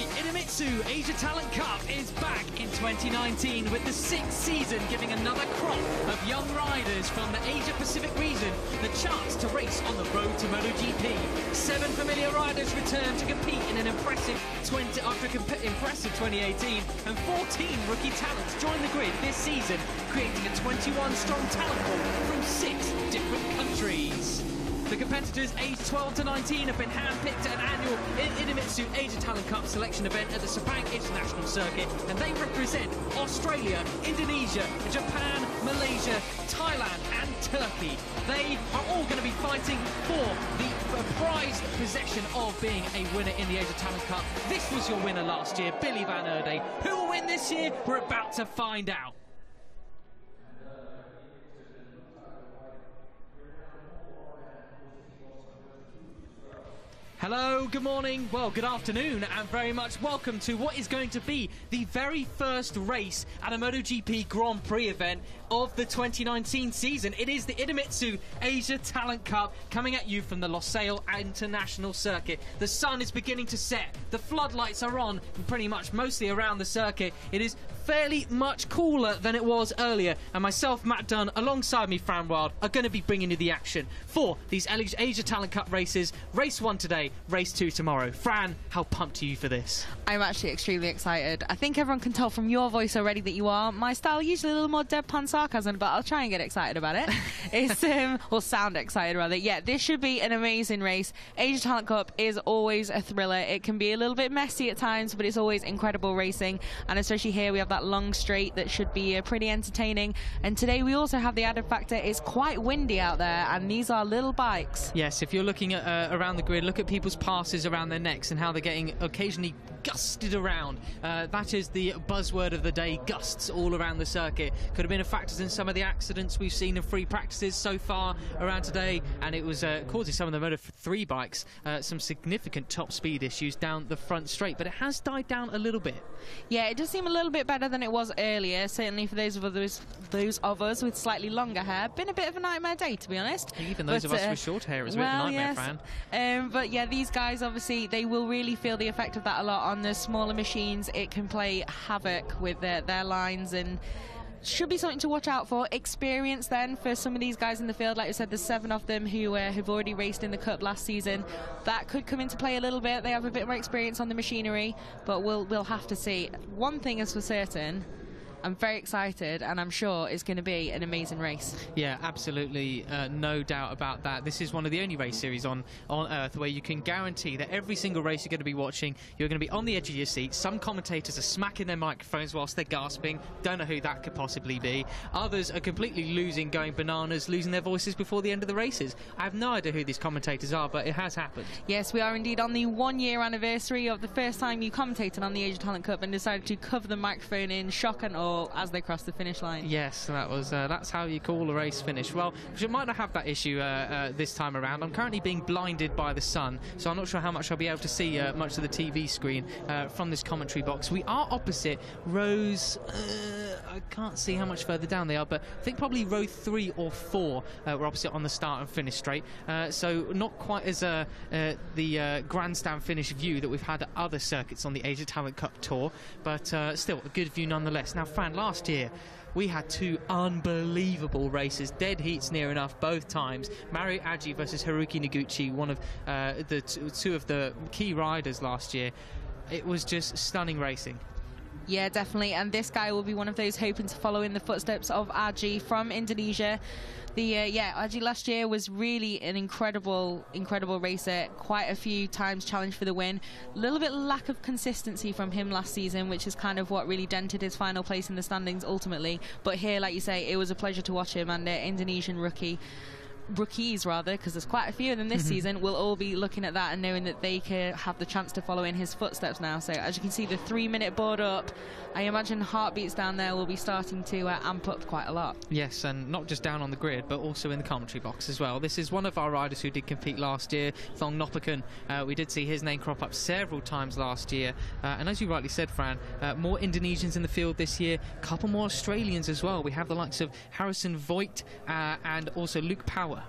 The Idemitsu Asia Talent Cup is back in 2019 with the 6th season giving another crop of young riders from the Asia Pacific region the chance to race on the road to MotoGP. 7 familiar riders return to compete in an impressive 2018, and 14 rookie talents join the grid this season, creating a 21-strong talent pool from 6 different countries. The competitors aged 12 to 19 have been handpicked at an annual Idemitsu Asia Talent Cup selection event at the Sepang International Circuit, and they represent Australia, Indonesia, Japan, Malaysia, Thailand and Turkey. They are all going to be fighting for the prized possession of being a winner in the Asia Talent Cup. This was your winner last year, Billy Van Erde. Who will win this year? We're about to find out. Hello, good morning, well, good afternoon, and very much welcome to what is going to be the very first race at a MotoGP Grand Prix event of the 2019 season. It is the Idemitsu Asia Talent Cup coming at you from the Losail International Circuit. The sun is beginning to set, the floodlights are on pretty much mostly around the circuit. It is fairly much cooler than it was earlier, and myself, Matt Dunn, alongside me, Fran Wild, are going to be bringing you the action for these Asia Talent Cup races. Race 1 today, Race 2 tomorrow. Fran, how pumped are you for this? I'm actually extremely excited. I think everyone can tell from your voice already that you are. My style usually a little more deadpan sarcasm, but I'll try and get excited about it. It's or sound excited rather. Yeah, this should be an amazing race. Asia Talent Cup is always a thriller. It can be a little bit messy at times, but it's always incredible racing, and especially here we have that long straight that should be pretty entertaining. And today we also have the added factor, it's quite windy out there, and these are little bikes. Yes, if you're looking at around the grid, look at people's passes around their necks and how they're getting occasionally gusted around. That is the buzzword of the day, gusts all around the circuit. Could have been a factor in some of the accidents we've seen in free practices so far around today, and it was causing some of the Moto3 bikes some significant top speed issues down the front straight, but it has died down a little bit. Yeah, it does seem a little bit better than it was earlier, certainly for those of us with slightly longer hair. Been a bit of a nightmare day, to be honest. Even those of us with short hair is a bit of a nightmare, Fran. But yeah, these guys, obviously, they will really feel the effect of that a lot on the smaller machines. It can play havoc with their lines, and should be something to watch out for. Experience then for some of these guys in the field. Like I said, there's 7 of them who have already raced in the Cup last season. That could come into play a little bit. They have a bit more experience on the machinery, but we'll have to see. One thing is for certain, I'm very excited, and I'm sure it's going to be an amazing race. Yeah, absolutely, no doubt about that. This is one of the only race series on Earth where you can guarantee that every single race you're going to be watching, you're going to be on the edge of your seat. Some commentators are smacking their microphones whilst they're gasping. Don't know who that could possibly be. Others are completely going bananas, losing their voices before the end of the races. I have no idea who these commentators are, but it has happened. Yes, we are indeed on the 1-year anniversary of the first time you commentated on the Asia Talent Cup and decided to cover the microphone in shock and awe as they crossed the finish line. Yes, that was that's how you call a race finish. Well, we might not have that issue this time around. I'm currently being blinded by the sun, so I'm not sure how much I'll be able to see much of the TV screen from this commentary box. We are opposite rows, I can't see how much further down they are, but I think probably row 3 or 4 we're opposite on the start and finish straight, so not quite as the grandstand finish view that we've had at other circuits on the Asia Talent Cup Tour, but still a good view nonetheless. Now, Fran, last year we had 2 unbelievable races, dead heats near enough both times. Mario Aggi versus Haruki Noguchi, one of the two of the key riders last year. It was just stunning racing. Yeah, definitely, and this guy will be one of those hoping to follow in the footsteps of Aggi from Indonesia. Aggi last year was really an incredible racer, quite a few times challenged for the win. A little bit lack of consistency from him last season, which is kind of what really dented his final place in the standings ultimately. But here, like you say, it was a pleasure to watch him, and Indonesian rookies rather, because there's quite a few of them this season, will all be looking at that and knowing that they can have the chance to follow in his footsteps now. So as you can see, the 3-minute board up, I imagine heartbeats down there will be starting to amp up quite a lot. Yes, and not just down on the grid, but also in the commentary box as well. This is one of our riders who did compete last year, Thong Nopakan. We did see his name crop up several times last year, and as you rightly said, Fran, more Indonesians in the field this year, a couple more Australians as well. We have the likes of Harrison Voigt and also Luke Power.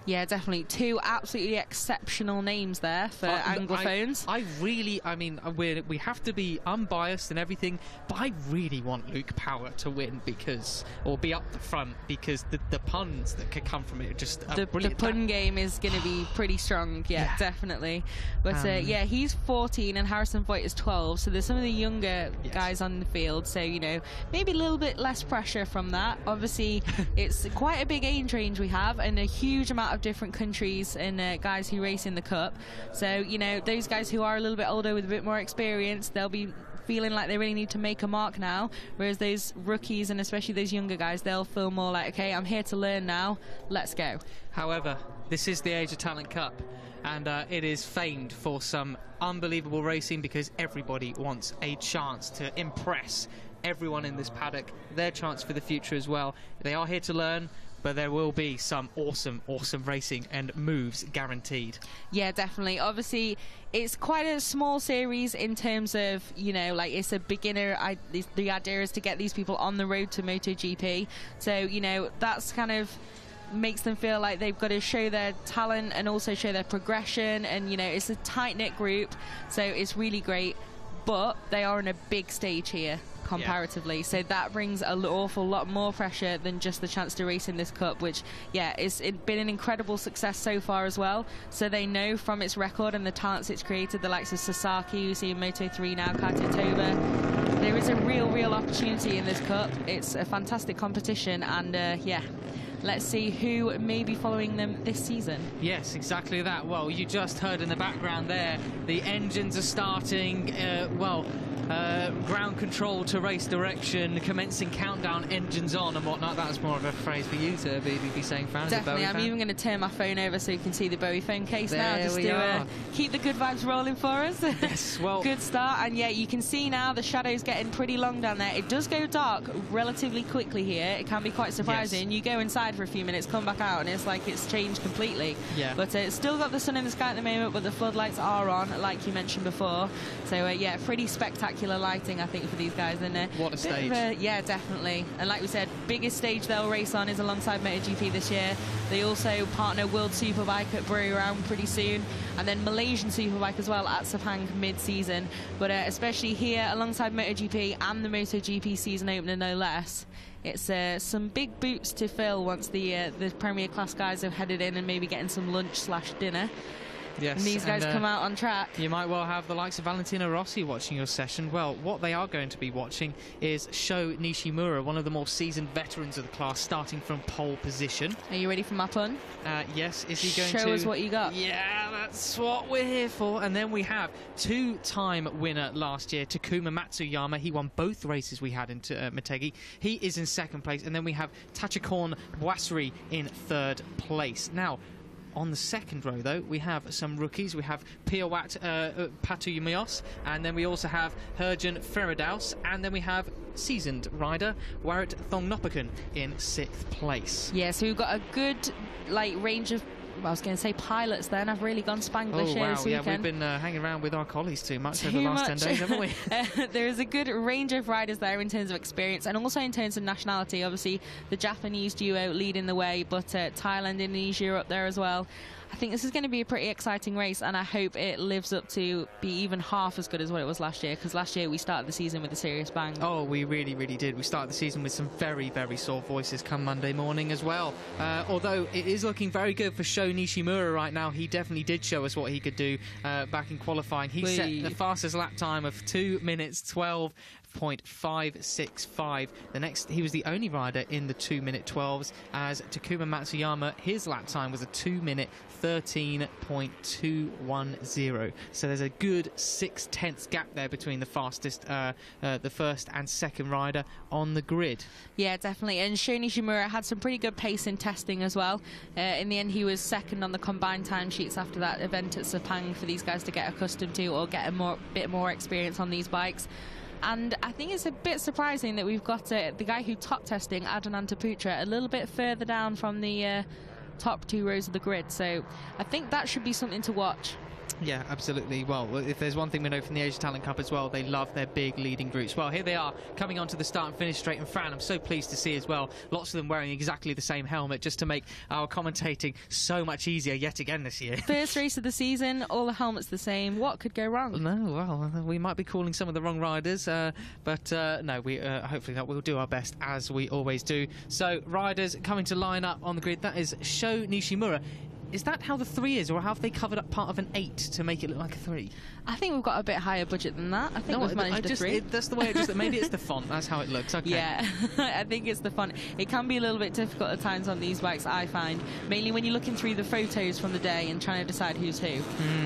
Yeah, definitely. Two absolutely exceptional names there for Anglophones. I mean, we have to be unbiased and everything, but I really want Luke Power to win or be up the front, because the puns that could come from it are just brilliant. The pun game is going to be pretty strong, yeah, definitely. But yeah, he's 14 and Harrison Voigt is 12, so there's some of the younger guys on the field, so, you know, maybe a little bit less pressure from that. Obviously, it's quite a big age range we have, and a huge amount of different countries and guys who race in the Cup. So, you know, those guys who are a little bit older with a bit more experience, they'll be feeling like they really need to make a mark now, whereas those rookies and especially those younger guys, they'll feel more like, okay, I'm here to learn now, let's go. However, this is the Asia Talent Cup, and it is famed for some unbelievable racing, because everybody wants a chance to impress everyone in this paddock, their chance for the future as well. They are here to learn, but there will be some awesome racing and moves guaranteed. Yeah, definitely. Obviously, it's quite a small series in terms of, you know, like, it's a beginner. The idea is to get these people on the road to MotoGP. So, you know, that's kind of makes them feel like they've got to show their talent and also show their progression. And, you know, it's a tight-knit group, so it's really great. But they are on a big stage here comparatively, so that brings an awful lot more pressure than just the chance to race in this Cup, which, yeah, it's been an incredible success so far as well. So they know from its record and the talents it's created, the likes of Sasaki, you see in Moto3 now, Kaito Toba, there is a real opportunity in this Cup. It's a fantastic competition, and yeah, let's see who may be following them this season. Yes, exactly that. Well, you just heard in the background there, the engines are starting, ground control to race direction, commencing countdown, engines on and whatnot. That's more of a phrase for you to be saying, fans. Definitely. I'm even going to turn my phone over so you can see the Bowie phone case there now, just to keep the good vibes rolling for us. Yes, well, good start. And yeah, you can see now the shadow's getting pretty long down there. It does go dark relatively quickly here. It can be quite surprising. Yes. You go inside for a few minutes, come back out, and it's like it's changed completely. Yeah. But it's still got the sun in the sky at the moment, but the floodlights are on, like you mentioned before. So yeah, pretty spectacular lighting, I think, for these guys. And what a stage! Yeah, definitely. And like we said, biggest stage they'll race on is alongside MotoGP this year. They also partner World Superbike at Buriram pretty soon, and then Malaysian Superbike as well at Sepang mid-season. But especially here alongside MotoGP and the MotoGP season opener, no less. It's some big boots to fill once the Premier Class guys have headed in and maybe getting some lunch/dinner. Yes, and these guys come out on track. You might well have the likes of Valentino Rossi watching your session. Well, what they are going to be watching is Sho Nishimura, one of the more seasoned veterans of the class, starting from pole position. Are you ready for my pun? Yes. Is he going to show us what you got? Yeah, that's what we're here for. And then we have two-time winner last year, Takuma Matsuyama. He won both races we had in Motegi. He is in second place. And then we have Tachikon Bwasri in third place. Now, on the second row, though, we have some rookies. We have Piawat Patuyumios, and then we also have Herjan Feradaus, and then we have seasoned rider Warit Thongnopakun in sixth place. Yeah, so we've got a good range of, I was going to say pilots then. I've really gone Spanglish here this weekend. Yeah, we've been hanging around with our collies too much over the last 10 days, haven't we? There is a good range of riders there in terms of experience and also in terms of nationality. Obviously, the Japanese duo leading the way, but Thailand, Indonesia are up there as well. I think this is going to be a pretty exciting race, and I hope it lives up to be even half as good as what it was last year, because last year we started the season with a serious bang. Oh, we really did. We started the season with some very sore voices come Monday morning as well. Although it is looking very good for Sho Nishimura right now. He definitely did show us what he could do back in qualifying. He set the fastest lap time of 2 minutes 12.565. He was the only rider in the 2-minute 12s, as Takuma Matsuyama, his lap time was a 2-minute 13.210. So there's a good 6/10 gap there between the fastest, the first and second rider on the grid. Yeah, definitely. And Sho Nishimura had some pretty good pace in testing as well. In the end, he was second on the combined timesheets after that event at Sepang for these guys to get accustomed to or get a bit more experience on these bikes. And I think it's a bit surprising that we've got the guy who top testing, Adnan Taputra, a little bit further down from the top two rows of the grid. So I think that should be something to watch. Yeah, absolutely. Well, if there's one thing we know from the Asia Talent Cup as well, they love their big leading groups. Well, here they are coming onto the start and finish straight. And Fran, I'm so pleased to see as well, lots of them wearing exactly the same helmet just to make our commentating so much easier yet again this year. First race of the season, all the helmets the same. What could go wrong? No, well, we might be calling some of the wrong riders, but no, we hopefully that we'll do our best as we always do. So, riders coming to line up on the grid, that is Sho Nishimura. Is that how the 3 is, or have they covered up part of an 8 to make it look like a 3? I think we've got a bit higher budget than that. I think we've managed a 3. That's the way it just... Maybe it's the font. That's how it looks. Okay. Yeah, I think it's the font. It can be a little bit difficult at times on these bikes, I find. Mainly when you're looking through the photos from the day and trying to decide who's who.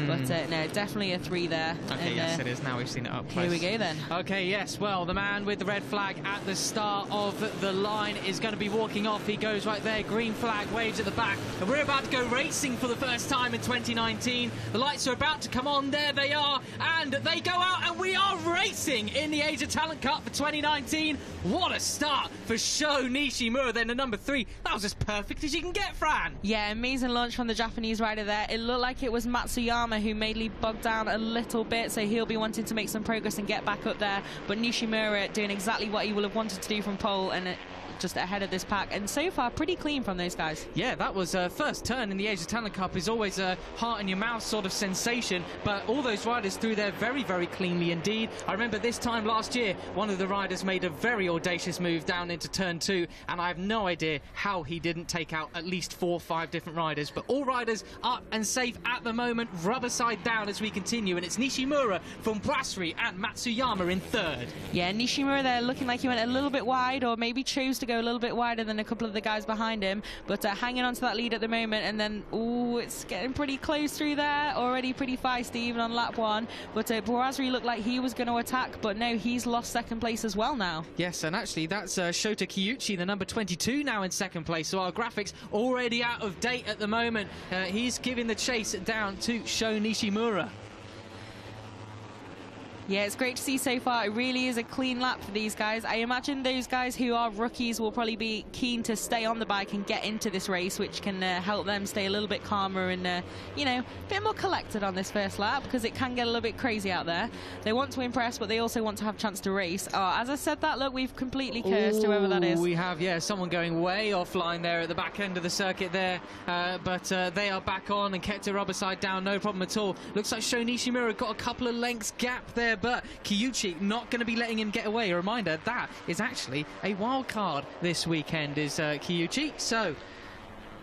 But no, definitely a 3 there. Okay, and, yes, it is. Now we've seen it up close. Here we go then. Okay, yes. Well, the man with the red flag at the start of the line is going to be walking off. He goes right there. Green flag waves at the back. And we're about to go racing for the first time in 2019. The lights are about to come on. There they are. And they go out, and we are racing in the Asia Talent Cup for 2019. What a start for Sho Nishimura then, the number 3. That was as perfect as you can get, Fran. Yeah, amazing launch from the Japanese rider there. It looked like it was Matsuyama who mainly bogged down a little bit, so he'll be wanting to make some progress and get back up there. But Nishimura doing exactly what he will have wanted to do from pole, and just ahead of this pack, and so far pretty clean from those guys. Yeah, that was first turn in the Asia Talent Cup is always a heart in your mouth sort of sensation, but all those riders through there very, very cleanly indeed. I remember this time last year, one of the riders made a very audacious move down into turn 2, and I have no idea how he didn't take out at least 4 or 5 different riders, but all riders up and safe at the moment, rubber side down as we continue, and it's Nishimura from Brasserie and Matsuyama in 3rd. Yeah, Nishimura there looking like he went a little bit wide, or maybe chose to go a little bit wider than a couple of the guys behind him, but hanging on to that lead at the moment, and then it's getting pretty close through there, already pretty feisty even on lap 1, but Brasserie looked like he was going to attack, but no, he's lost 2nd place as well now. Yes, and actually that's Shota Kiyuchi, the number 22, now in 2nd place, so our graphics already out of date at the moment. He's giving the chase down to Sho Nishimura. Yeah, it's great to see so far. It really is a clean lap for these guys. I imagine those guys who are rookies will probably be keen to stay on the bike and get into this race, which can help them stay a little bit calmer and, you know, a bit more collected on this first lap, because it can get a little bit crazy out there. They want to impress, but they also want to have a chance to race. Oh, as I said that, look, we've completely cursed whoever that is. We have, yeah, someone going way offline there at the back end of the circuit there, but they are back on and kept it rubber side down, no problem at all. Looks like Sho Nishimura got a couple of lengths gap there, but Kiyuchi not going to be letting him get away. A reminder, that is actually a wild card this weekend, is Kiyuchi. So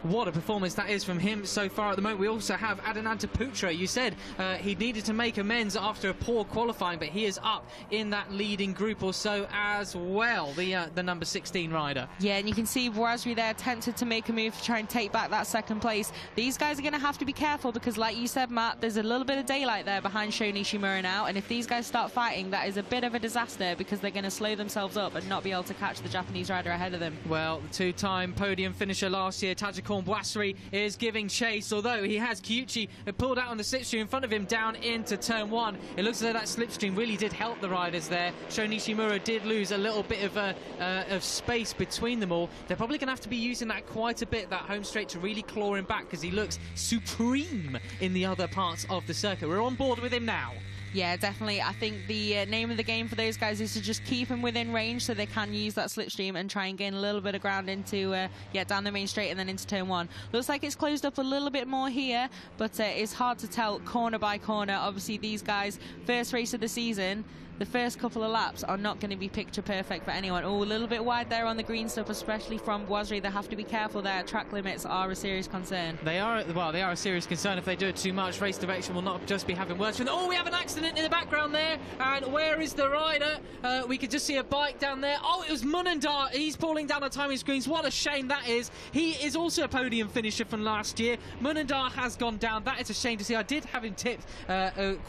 what a performance that is from him so far at the moment. We also have Adinanta Putra. You said he needed to make amends after a poor qualifying, but he is up in that leading group or so as well, the number 16 rider. Yeah, and you can see Brasserie there tempted to make a move to try and take back that 2nd place. These guys are going to have to be careful because, like you said, Matt, there's a little bit of daylight there behind Sho Nishimura now, and if these guys start fighting, that is a bit of a disaster because they're going to slow themselves up and not be able to catch the Japanese rider ahead of them. Well, the 2-time podium finisher last year, Tadjikon Brasserie, is giving chase, although he has Kiyuchi pulled out on the slipstream in front of him down into turn 1. It looks as though that slipstream really did help the riders there. Sho Nishimura did lose a little bit of space between them all. They're probably going to have to be using that quite a bit, that home straight, to really claw him back because he looks supreme in the other parts of the circuit. We're on board with him now. Yeah, definitely. I think the name of the game for those guys is to just keep him within range so they can use that slipstream and try and gain a little bit of ground into, down the main straight and then into turn 1. Looks like it's closed up a little bit more here, but it's hard to tell corner by corner. Obviously, these guys, first race of the season, the first couple of laps are not going to be picture perfect for anyone. Oh, a little bit wide there on the green stuff, especially from Brasserie. They have to be careful there. Track limits are a serious concern. They are a serious concern. If they do it too much, race direction will not just be having worse for them. Oh, we have an accident in the background there. And where is the rider? We could just see a bike down there. Oh, it was Munandar. He's pulling down the timing screens. What a shame that is. He is also a podium finisher from last year. Munandar has gone down. That is a shame to see. I did have him tipped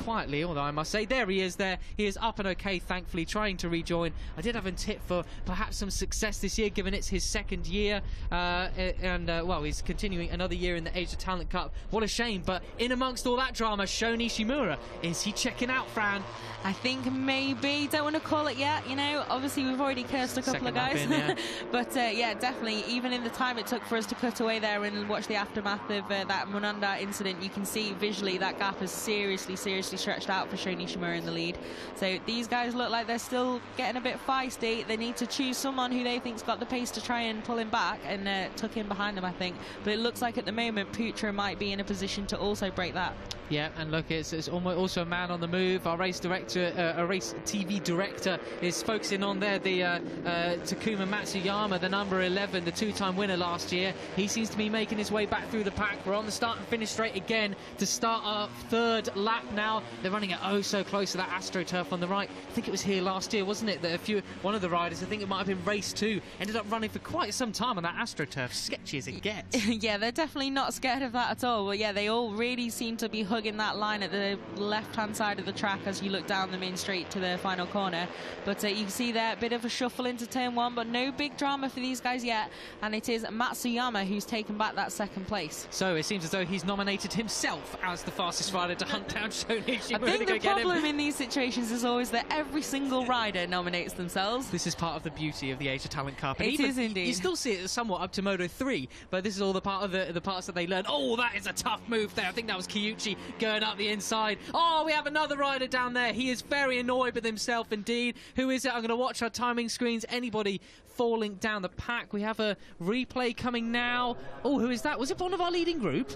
quietly, although I must say, there he is there. He is up and okay, thankfully, trying to rejoin. I did have him tip for perhaps some success this year, given it's his second year, well, he's continuing another year in the Asia Talent Cup. What a shame, but in amongst all that drama, Sho Nishimura, is he checking out, Fran? I think maybe, don't want to call it yet, you know, obviously we've already cursed a couple of guys, yeah. But yeah, definitely, even in the time it took for us to cut away there and watch the aftermath of that Monanda incident, you can see visually that gap is seriously stretched out for Sho Nishimura in the lead. So these guys look like they're still getting a bit feisty. They need to choose someone who they think's got the pace to try and pull him back and tuck in behind them, I think. But it looks like at the moment Putra might be in a position to also break that. Yeah, and look, it's almost also a man on the move. Our race director, a race TV director, is focusing on there the Takuma Matsuyama, the number 11, the two-time winner last year. He seems to be making his way back through the pack. We're on the start and finish straight again to start our third lap now. They're running it oh so close to that AstroTurf on the right. I think it was here last year, wasn't it, that one of the riders, I think it might have been race 2, ended up running for quite some time on that AstroTurf. Sketchy as it gets. Yeah, they're definitely not scared of that at all. But yeah, they all really seem to be hugging that line at the left-hand side of the track as you look down the main straight to the final corner. But you can see there a bit of a shuffle into turn 1, but no big drama for these guys yet. And it is Matsuyama who's taken back that second place. So it seems as though he's nominated himself as the fastest rider to hunt down Sho Nishimura. I think the problem in these situations is always that every single rider nominates themselves. This is part of the beauty of the Asia Talent Cup. And it is indeed. You still see it somewhat up to Moto3, but this is all the part of the parts that they learn. Oh, that is a tough move there. I think that was Kyuchi going up the inside. Oh, we have another rider down there. He is very annoyed with himself indeed. Who is it? I'm going to watch our timing screens. Anybody falling down the pack? We have a replay coming now. Oh, who is that? Was it one of our leading group?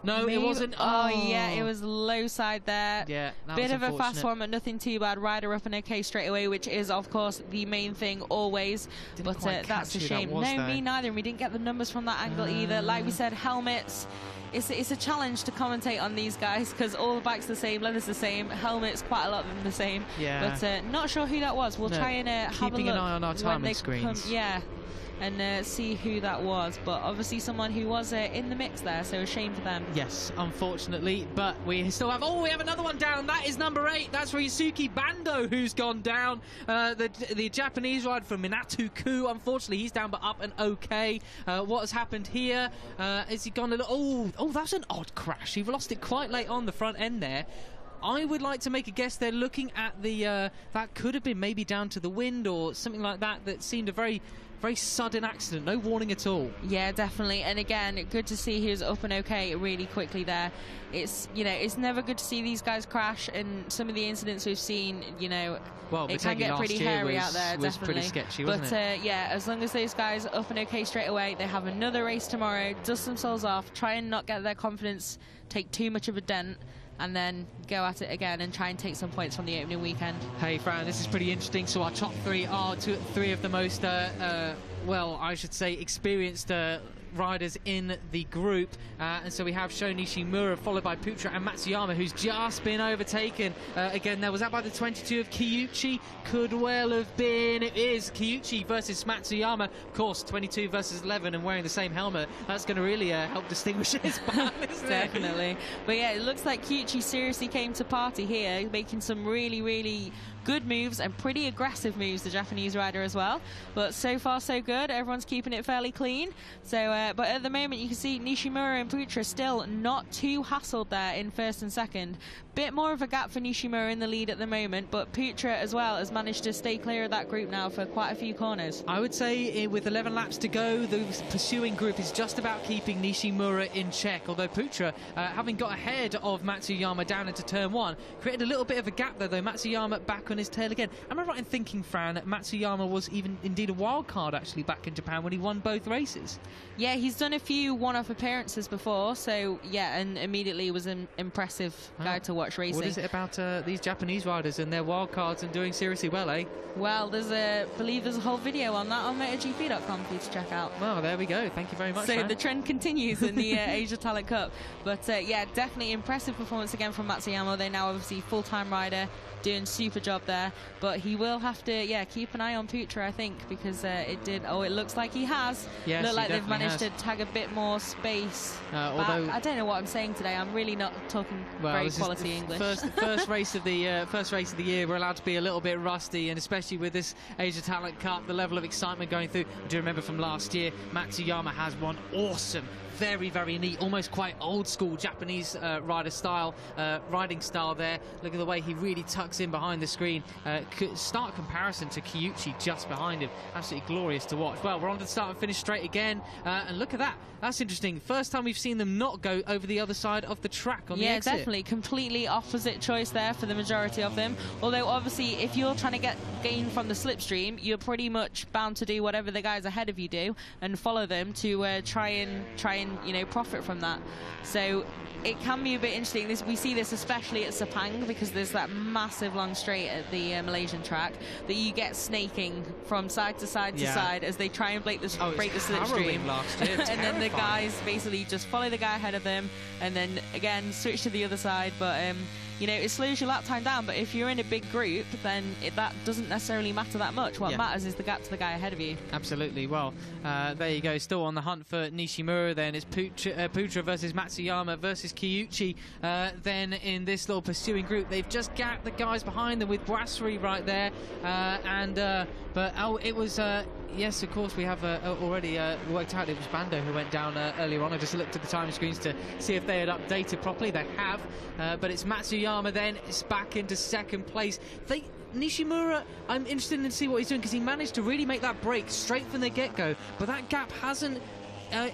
No, Maybe. It wasn't. Oh, yeah, it was low side there. Yeah, bit of a fast one, but nothing too bad. Rider up and okay straight away, which is, of course, the main thing always. But that's a shame. No, me neither. And we didn't get the numbers from that angle either. Like we said, helmets. It's a challenge to commentate on these guys because all the bikes the same, leather's the same, helmets quite a lot of them the same. Yeah. But not sure who that was. We'll try and have a look. Keeping an eye on our timing screens. Yeah. And see who that was, but obviously someone who was in the mix there, so a shame for them. Yes, unfortunately, but we still have, we have another one down. That is number 8. That's Ryusuke Bando who's gone down. The Japanese rider from Minato Ku, unfortunately, he's down but up and okay. What has happened here? Is he gone a little, oh, that's an odd crash. He lost it quite late on the front end there. I would like to make a guess they're looking at the, that could have been maybe down to the wind or something like that. That seemed a very sudden accident, no warning at all. Yeah, definitely. And again, good to see he was up and okay really quickly there. It's, you know, it's never good to see these guys crash, and some of the incidents we've seen, you know, well, it can get pretty hairy out there, was definitely. Pretty sketchy, wasn't it? Yeah, as long as those guys are up and okay straight away, they have another race tomorrow, dust themselves off, try and not get their confidence take too much of a dent, and then go at it again and try and take some points from the opening weekend. Hey, Fran, this is pretty interesting. So our top 3 are 3 of the most, well, I should say, experienced riders in the group, and so we have Sho Nishimura followed by Putra and Matsuyama, who's just been overtaken. Again, there was that by the 22 of Kyuchi, could well have been. It is Kyuchi versus Matsuyama, of course, 22 versus 11, and wearing the same helmet. That's going to really help distinguish his battle, isn't Definitely. It? But yeah, it looks like Kyuchi seriously came to party here, making some really good moves and pretty aggressive moves, the Japanese rider as well. But so far so good, everyone's keeping it fairly clean. So but at the moment you can see Nishimura and Putra still not too hassled there in first and second. Bit more of a gap for Nishimura in the lead at the moment, but Putra as well has managed to stay clear of that group now for quite a few corners. I would say with 11 laps to go, the pursuing group is just about keeping Nishimura in check, although Putra, having got ahead of Matsuyama down into turn 1, created a little bit of a gap there, though. Matsuyama back on his tail again. Am I right in thinking, Fran, that Matsuyama was even indeed a wild card actually back in Japan when he won both races? Yeah, he's done a few one-off appearances before, so yeah, and immediately was an impressive guy to watch racing. What is it about these Japanese riders and their wild cards and doing seriously well, eh? Well, I believe there's a whole video on that on MotoGP.com for you to check out. Well, there we go. Thank you very much, So Fran. the trend continues in the Asia Talent Cup. But yeah, definitely impressive performance again from Matsuyama. They're now obviously full-time rider, doing super job there. But he will have to, yeah, keep an eye on Putra, I think, because it looks like he has. Yes, look like they've managed to tag a bit more space. Although I don't know what I'm saying today. I'm really not talking very quality English. First race of the year. We're allowed to be a little bit rusty, and especially with this Asia Talent Cup, the level of excitement going through. I do remember from last year, Matsuyama has one awesome, very, very neat, almost quite old school Japanese riding style there. Look at the way he really tucks in behind the screen. Start comparison to Kiyuchi just behind him. Absolutely glorious to watch. Well, we're on to the start and finish straight again, and look at that. That's interesting. First time we've seen them not go over the other side of the track on the exit. Yeah, definitely. Completely opposite choice there for the majority of them. Although, obviously, if you're trying to gain from the slipstream, you're pretty much bound to do whatever the guys ahead of you do and follow them to try and profit from that. So it can be a bit interesting. We see this especially at Sepang, because there's that massive long straight at the Malaysian track that you get snaking from side to side to side as they try and break the slipstream. And then the guys basically just follow the guy ahead of them and then again switch to the other side. But it slows your lap time down, but if you're in a big group, then that doesn't necessarily matter that much. What matters is the gap to the guy ahead of you. Absolutely. Well, there you go. Still on the hunt for Nishimura. Then it's Putra versus Matsuyama versus Kiyuchi. Then in this little pursuing group, they've just gapped the guys behind them with Brasserie right there. It was... yes, of course, we have already worked out it was Bando who went down earlier on. I just looked at the time screens to see if they had updated properly. They have, but it's Matsuyama then. It's back into second place. Nishimura, I'm interested in to see what he's doing, because he managed to really make that break straight from the get-go, but that gap hasn't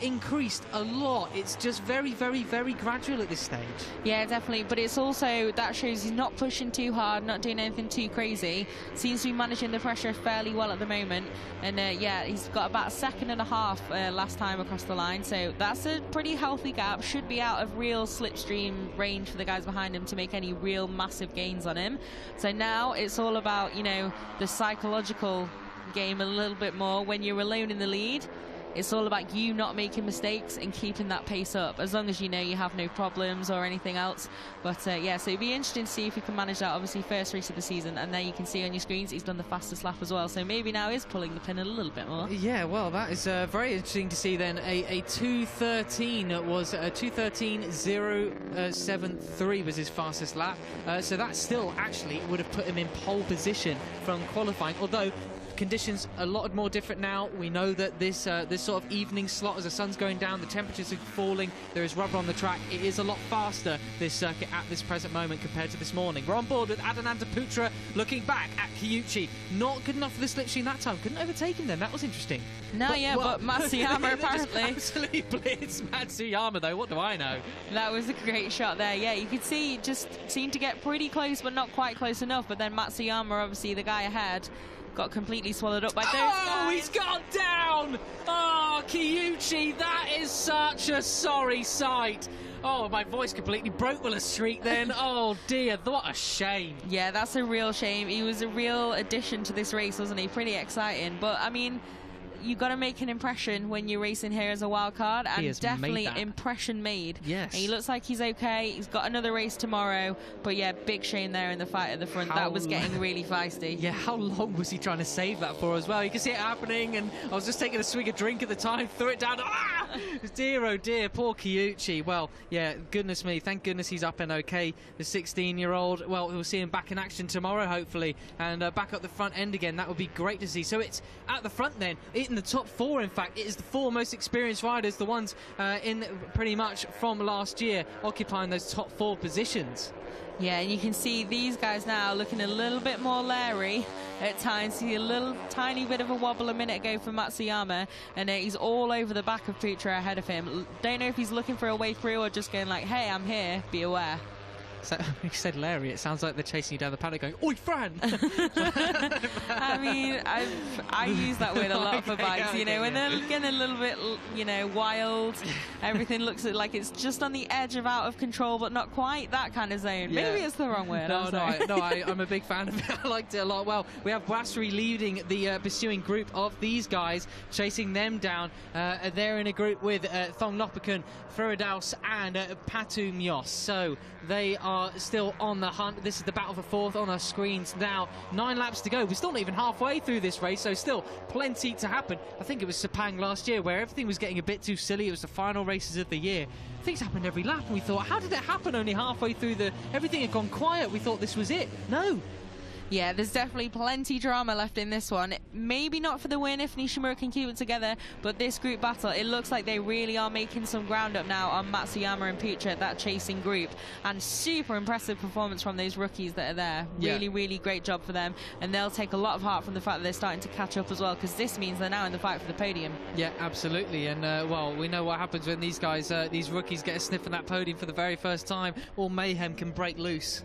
increased a lot. It's just very, very, very gradual at this stage. Yeah, definitely. But it's also, that shows he's not pushing too hard, not doing anything too crazy. Seems to be managing the pressure fairly well at the moment. And he's got about a second and a half last time across the line. So that's a pretty healthy gap. Should be out of real slipstream range for the guys behind him to make any real massive gains on him. So now it's all about, the psychological game a little bit more. When you're alone in the lead, it's all about you not making mistakes and keeping that pace up, as long as you have no problems or anything else. But so it'd be interesting to see if he can manage that. Obviously, first race of the season, and there you can see on your screens he's done the fastest lap as well. So maybe now is pulling the pin a little bit more. Yeah, well, that is very interesting to see then. A 2:13 was 2:13.073 was his fastest lap. So that still actually would have put him in pole position from qualifying, although conditions a lot more different now. We know that this sort of evening slot, as the sun's going down, the temperatures are falling, there is rubber on the track. It is a lot faster, this circuit, at this present moment compared to this morning. We're on board with Adananda Putra looking back at Kiyuchi. Not good enough for the slipstream that time. Couldn't overtake him then. That was interesting. But Matsuyama apparently. Absolutely blitzed Matsuyama though. What do I know? That was a great shot there. Yeah, you could see just seemed to get pretty close, but not quite close enough. But then Matsuyama, obviously the guy ahead, got completely swallowed up by those guys. Oh, he's gone down! Oh, Kiyuchi, that is such a sorry sight. Oh, my voice completely broke with a shriek then. Oh, dear, what a shame. Yeah, that's a real shame. He was a real addition to this race, wasn't he? Pretty exciting. But, I mean, you got to make an impression when you're racing here as a wild card, and definitely impression made. Yes. And he looks like he's okay. He's got another race tomorrow, but yeah, big shame there in the fight at the front. That was getting really feisty. Yeah, how long was he trying to save that for as well? You can see it happening, and I was just taking a swig of drink at the time, threw it down. Ah! Dear, oh dear, poor Kiyuchi. Well, yeah, goodness me, thank goodness he's up and okay. The 16-year-old, well, we'll see him back in action tomorrow, hopefully, and back up the front end again. That would be great to see. So it's at the front then, in the top four, in fact. It is the four most experienced riders, the ones in pretty much from last year, occupying those top four positions. Yeah, and you can see these guys now looking a little bit more leery at times. See a little tiny bit of a wobble a minute ago from Matsuyama, and he's all over the back of Putra ahead of him. Don't know if he's looking for a way through or just going like, hey, I'm here, be aware. So, you said Larry, it sounds like they're chasing you down the paddock going, oi, Fran! I mean, I use that word a lot for bikes, you know, when they're getting a little bit, you know, wild, everything looks like it's just on the edge of out of control, but not quite that kind of zone. Yeah. Maybe it's the wrong word. I'm a big fan of it. I liked it a lot. Well, we have Brasserie leading the pursuing group of these guys, chasing them down. They're in a group with Thong Nopakun, Feradaus, and Patu Mios. So they are are still on the hunt. This is the battle for fourth on our screens now. 9 laps to go. We're still not even halfway through this race, so still plenty to happen. I think it was Sepang last year where everything was getting a bit too silly. It was the final races of the year. Things happened every lap, and we thought, how did it happen only halfway through everything had gone quiet? We thought this was it. No. Yeah, there's definitely plenty drama left in this one. Maybe not for the win if Nishimura can keep it together, but this group battle, it looks like they really are making some ground up now on Matsuyama and Putra, that chasing group. And super impressive performance from those rookies that are there. Really, really great job for them. And they'll take a lot of heart from the fact that they're starting to catch up as well, because this means they're now in the fight for the podium. Yeah, absolutely. And, well, we know what happens when these guys, these rookies get a sniff on that podium for the very first time. All mayhem can break loose.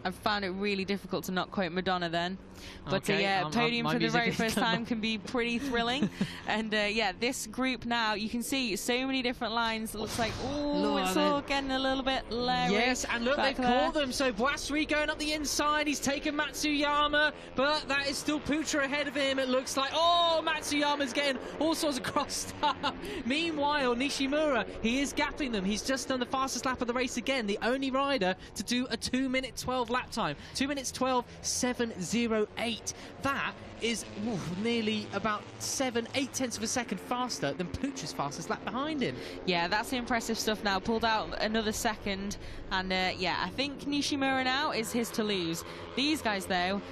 I've found it really difficult to not quote Madonna then. But okay, yeah, podium for the very first time on. Can be pretty thrilling. And yeah, this group now, you can see so many different lines. It looks like, oh, it's all getting a little bit leery. Yes, and look, they've caught them. So Boisri going up the inside. He's taken Matsuyama, but that is still Putra ahead of him. It looks like, oh, Matsuyama's getting all sorts of cross stuff. Meanwhile, Nishimura, he is gapping them. He's just done the fastest lap of the race again. The only rider to do a 2-minute 12 lap time. 2 minutes 12.708. That is nearly about 7-8 tenths of a second faster than Putra's fastest lap behind him. Yeah, that's impressive stuff now. Pulled out another second. And yeah, I think Nishimura now is his to lose. These guys, though,